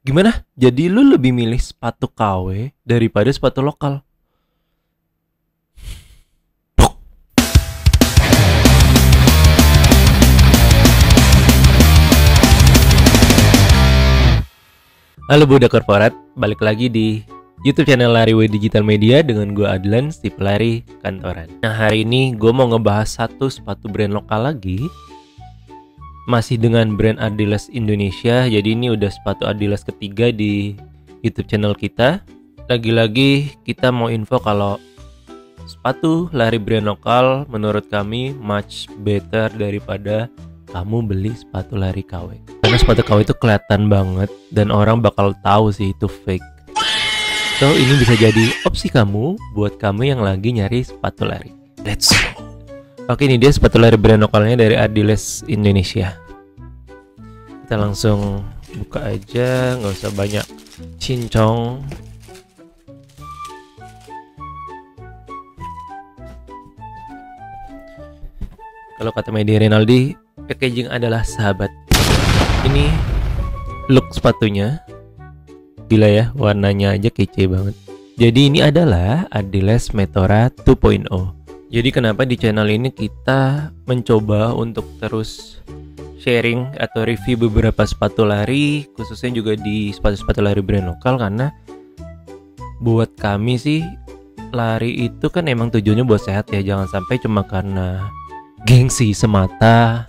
Gimana? Jadi lu lebih milih sepatu KW daripada sepatu lokal? Halo budak korporat, balik lagi di YouTube channel Lariwe Digital Media dengan gue Adlan, si pelari kantoran. Nah, hari ini gue mau ngebahas satu sepatu brand lokal lagi, masih dengan brand Adidas Indonesia. Jadi ini udah sepatu Adidas ketiga di YouTube channel kita. Lagi-lagi kita mau info kalau sepatu lari brand lokal menurut kami much better daripada kamu beli sepatu lari KW. Karena sepatu KW itu kelihatan banget dan orang bakal tahu sih itu fake. So ini bisa jadi opsi kamu buat kamu yang lagi nyari sepatu lari. Let's go. Oke, ini dia sepatu lari brand lokalnya dari Adidas Indonesia. Kita langsung buka aja, nggak usah banyak cincong. Kalau kata Medi Rinaldi, packaging adalah sahabat. Ini look sepatunya, gila ya, warnanya aja kece banget. Jadi ini adalah Adidas Meteora 2.0. Jadi kenapa di channel ini kita mencoba untuk terus sharing atau review beberapa sepatu lari, khususnya juga di sepatu-sepatu lari brand lokal, karena buat kami sih lari itu kan emang tujuannya buat sehat ya, jangan sampai cuma karena gengsi semata.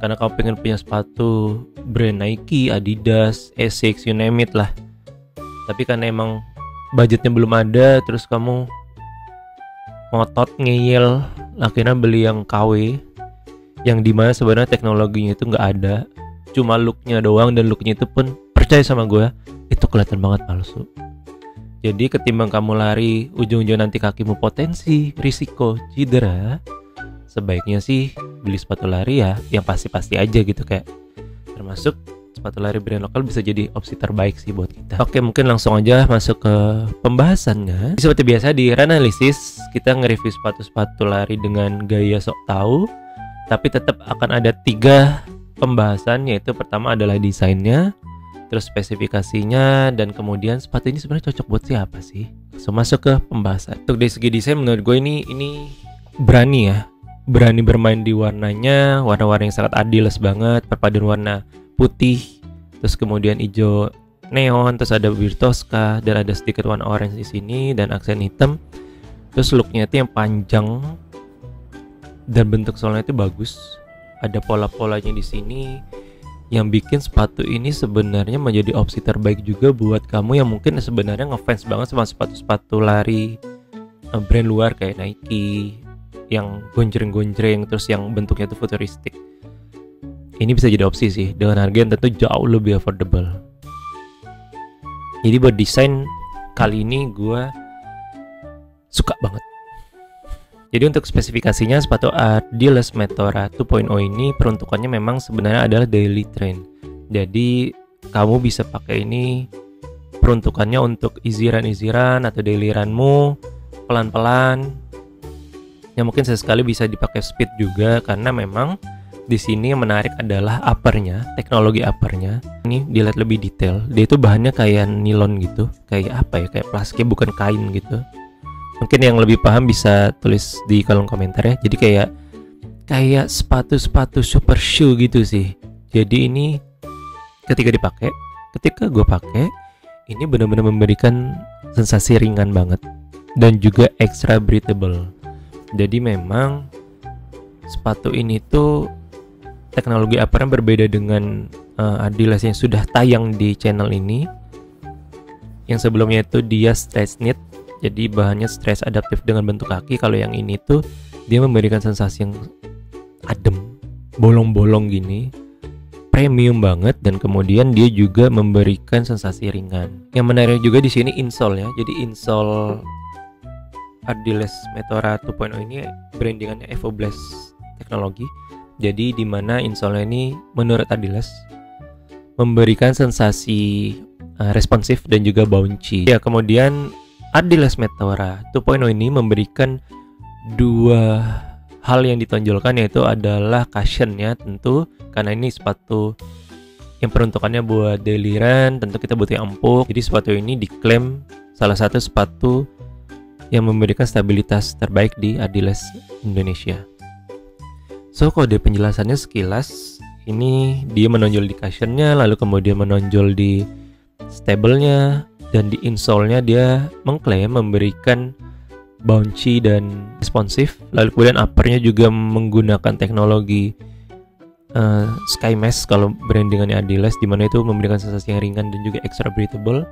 Karena kamu pengen punya sepatu brand Nike, Adidas, Asics, you name it lah. Tapi karena emang budgetnya belum ada, terus kamu ngotot ngeyel, akhirnya beli yang KW, yang dimana sebenarnya teknologinya itu nggak ada, cuma looknya doang, dan looknya itu pun percaya sama gue, itu kelihatan banget palsu. Jadi ketimbang kamu lari, ujung-ujung nanti kakimu potensi risiko cedera, sebaiknya sih beli sepatu lari ya yang pasti-pasti aja gitu, kayak termasuk sepatu lari brand lokal bisa jadi opsi terbaik sih buat kita. Oke, mungkin langsung aja masuk ke pembahasannya. Seperti biasa di Ranalisis kita nge-review sepatu-sepatu lari dengan gaya sok tahu, tapi tetap akan ada 3 pembahasan, yaitu pertama adalah desainnya, terus spesifikasinya, dan kemudian sepatu ini sebenarnya cocok buat siapa sih. So, masuk ke pembahasan. Untuk dari segi desain menurut gue ini berani ya. Berani bermain di warnanya, warna-warna yang sangat Adidas banget, perpaduan warna putih, terus kemudian hijau neon, terus ada biru Tosca, dan ada sedikit warna orange di sini dan aksen hitam. Terus looknya itu yang panjang dan bentuk solnya itu bagus. Ada pola-polanya di sini yang bikin sepatu ini sebenarnya menjadi opsi terbaik juga buat kamu yang mungkin sebenarnya ngefans banget sama sepatu-sepatu lari brand luar kayak Nike yang gonjreng-gonjreng, terus yang bentuknya itu futuristik. Ini bisa jadi opsi sih, dengan harga yang tentu jauh lebih affordable. Jadi buat desain kali ini gue suka banget. Jadi untuk spesifikasinya, sepatu Adidas Meteora 2.0 ini peruntukannya memang sebenarnya adalah daily trend. Jadi kamu bisa pakai ini, peruntukannya untuk easy run atau daily runmu pelan-pelan. Yang mungkin sesekali bisa dipakai speed juga, karena memang di sini yang menarik adalah uppernya, teknologi uppernya. Ini dilihat lebih detail, dia itu bahannya kayak nilon gitu, kayak apa ya, kayak plastik, bukan kain gitu. Mungkin yang lebih paham bisa tulis di kolom komentar ya. Jadi kayak sepatu super shoe gitu sih. Jadi ini ketika gue pakai, ini benar-benar memberikan sensasi ringan banget dan juga extra breathable. Jadi memang sepatu ini tuh teknologi uppernya berbeda dengan Adidas yang sudah tayang di channel ini. Yang sebelumnya itu dia stretch knit, jadi bahannya stretch adaptif dengan bentuk kaki. Kalau yang ini tuh dia memberikan sensasi yang adem, bolong-bolong gini, premium banget, dan kemudian dia juga memberikan sensasi ringan. Yang menarik juga di sini insole ya. Jadi insole Adidas Meteora 2.0 ini brandingannya Evo Blast teknologi. Jadi dimana insole ini menurut Adidas memberikan sensasi responsif dan juga bouncy. Ya, kemudian Adidas Meteora 2.0 ini memberikan 2 hal yang ditonjolkan, yaitu adalah cushionnya tentu, karena ini sepatu yang peruntukannya buat daily run, tentu kita butuh yang empuk. Jadi sepatu ini diklaim salah satu sepatu yang memberikan stabilitas terbaik di Adidas Indonesia. So kode penjelasannya sekilas, ini dia menonjol di cushionnya, lalu kemudian menonjol di stablenya, dan di insole-nya dia mengklaim memberikan bouncy dan responsif. Lalu kemudian uppernya juga menggunakan teknologi Sky Mesh kalau brandingannya Adidas, dimana itu memberikan sensasi yang ringan dan juga extra breathable.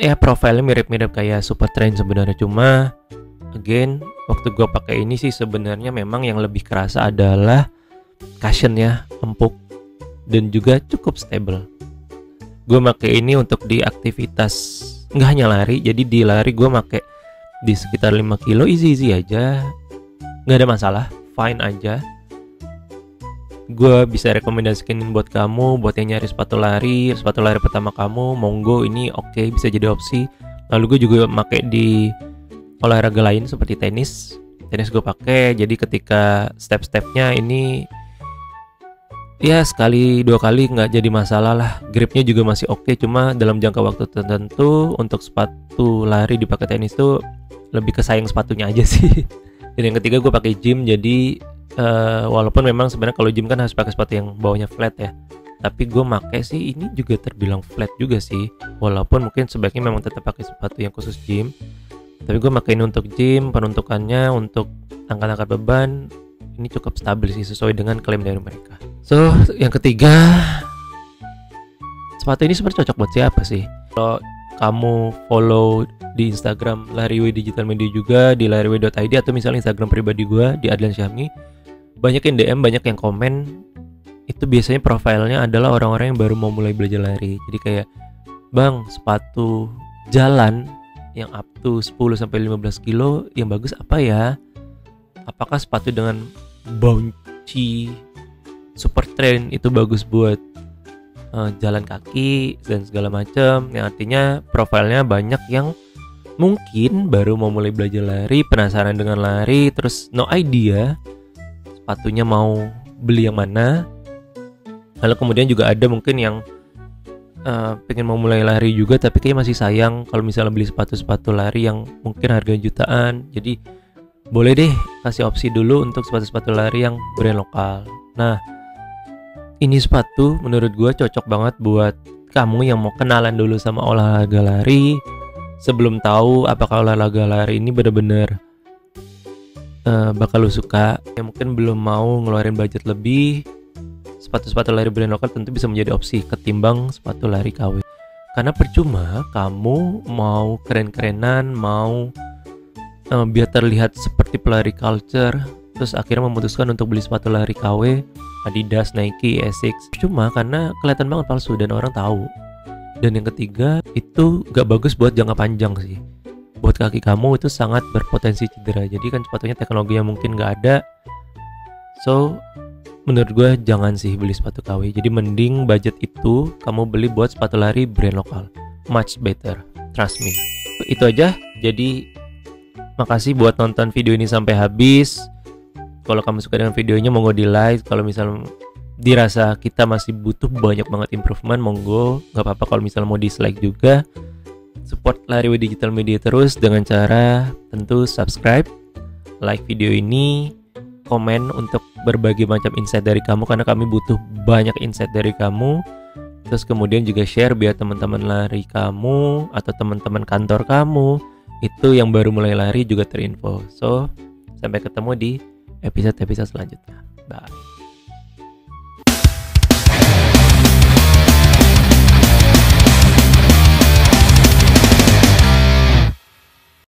Ya profilnya mirip-mirip kayak Supertrain sebenarnya, cuma again waktu gue pakai ini sih sebenarnya memang yang lebih kerasa adalah cushionnya empuk dan juga cukup stable. Gue pakai ini untuk di aktivitas nggak hanya lari, jadi di lari gue pakai di sekitar 5 kilo easy aja, nggak ada masalah, fine aja. Gue bisa rekomendasikan buat kamu, buat yang nyari sepatu lari pertama kamu, monggo ini oke, bisa jadi opsi. Lalu gue juga pakai di olahraga lain seperti tenis gue pakai. Jadi ketika step-stepnya ini ya sekali 2 kali nggak jadi masalah lah, gripnya juga masih oke. Cuma dalam jangka waktu tertentu untuk sepatu lari dipakai tenis tuh lebih ke sayang sepatunya aja sih. Dan yang ketiga gue pakai gym, jadi walaupun memang sebenarnya kalau gym kan harus pakai sepatu yang bawahnya flat ya, tapi gue pakai sih ini juga terbilang flat juga sih, walaupun mungkin sebaiknya memang tetap pakai sepatu yang khusus gym. Tapi gue pakai ini untuk gym, penuntukannya untuk angkat-angkat beban ini cukup stabil sih sesuai dengan klaim dari mereka. So yang ketiga, sepatu ini sebenarnya cocok buat siapa sih? Kalau kamu follow di Instagram Lariwe Digital Media juga, di lariwe.id, atau misalnya Instagram pribadi gue di Adlan Syahmi, banyak yang DM, banyak yang komen. Itu biasanya profilnya adalah orang-orang yang baru mau mulai belajar lari. Jadi kayak, bang, sepatu jalan yang up to 10-15 kilo yang bagus apa ya? Apakah sepatu dengan bouncy Supertrain itu bagus buat jalan kaki dan segala macam? Yang artinya profilnya banyak yang mungkin baru mau mulai belajar lari, penasaran dengan lari, terus no idea sepatunya mau beli yang mana. Lalu kemudian juga ada mungkin yang pengen mau mulai lari juga, tapi kayak masih sayang kalau misalnya beli sepatu-sepatu lari yang mungkin harga jutaan. Jadi boleh deh kasih opsi dulu untuk sepatu-sepatu lari yang brand lokal. Nah, ini sepatu menurut gue cocok banget buat kamu yang mau kenalan dulu sama olahraga lari, sebelum tahu apakah olahraga lari ini bener-bener bakal lo suka. Yang mungkin belum mau ngeluarin budget lebih, sepatu-sepatu lari brand lokal tentu bisa menjadi opsi ketimbang sepatu lari KW. Karena percuma kamu mau keren-kerenan, mau biar terlihat seperti pelari culture, terus akhirnya memutuskan untuk beli sepatu lari KW, Adidas, Nike, Asics. Cuma karena kelihatan banget palsu dan orang tahu. Dan yang ketiga, itu gak bagus buat jangka panjang sih. Buat kaki kamu itu sangat berpotensi cedera. Jadi kan sepatunya teknologi yang mungkin gak ada. So menurut gue jangan sih beli sepatu KW. Jadi mending budget itu kamu beli buat sepatu lari brand lokal. Much better, trust me. Itu aja. Jadi makasih buat nonton video ini sampai habis. Kalau kamu suka dengan videonya monggo di like. Kalau misalnya dirasa kita masih butuh banyak banget improvement, monggo, gak apa-apa kalau misalnya mau dislike juga. Support Lariwe Digital Media terus dengan cara tentu subscribe, like video ini, komen untuk berbagai macam insight dari kamu, karena kami butuh banyak insight dari kamu. Terus kemudian juga share biar teman-teman lari kamu atau teman-teman kantor kamu itu yang baru mulai lari juga terinfo. So sampai ketemu di episode-episode selanjutnya. Bye.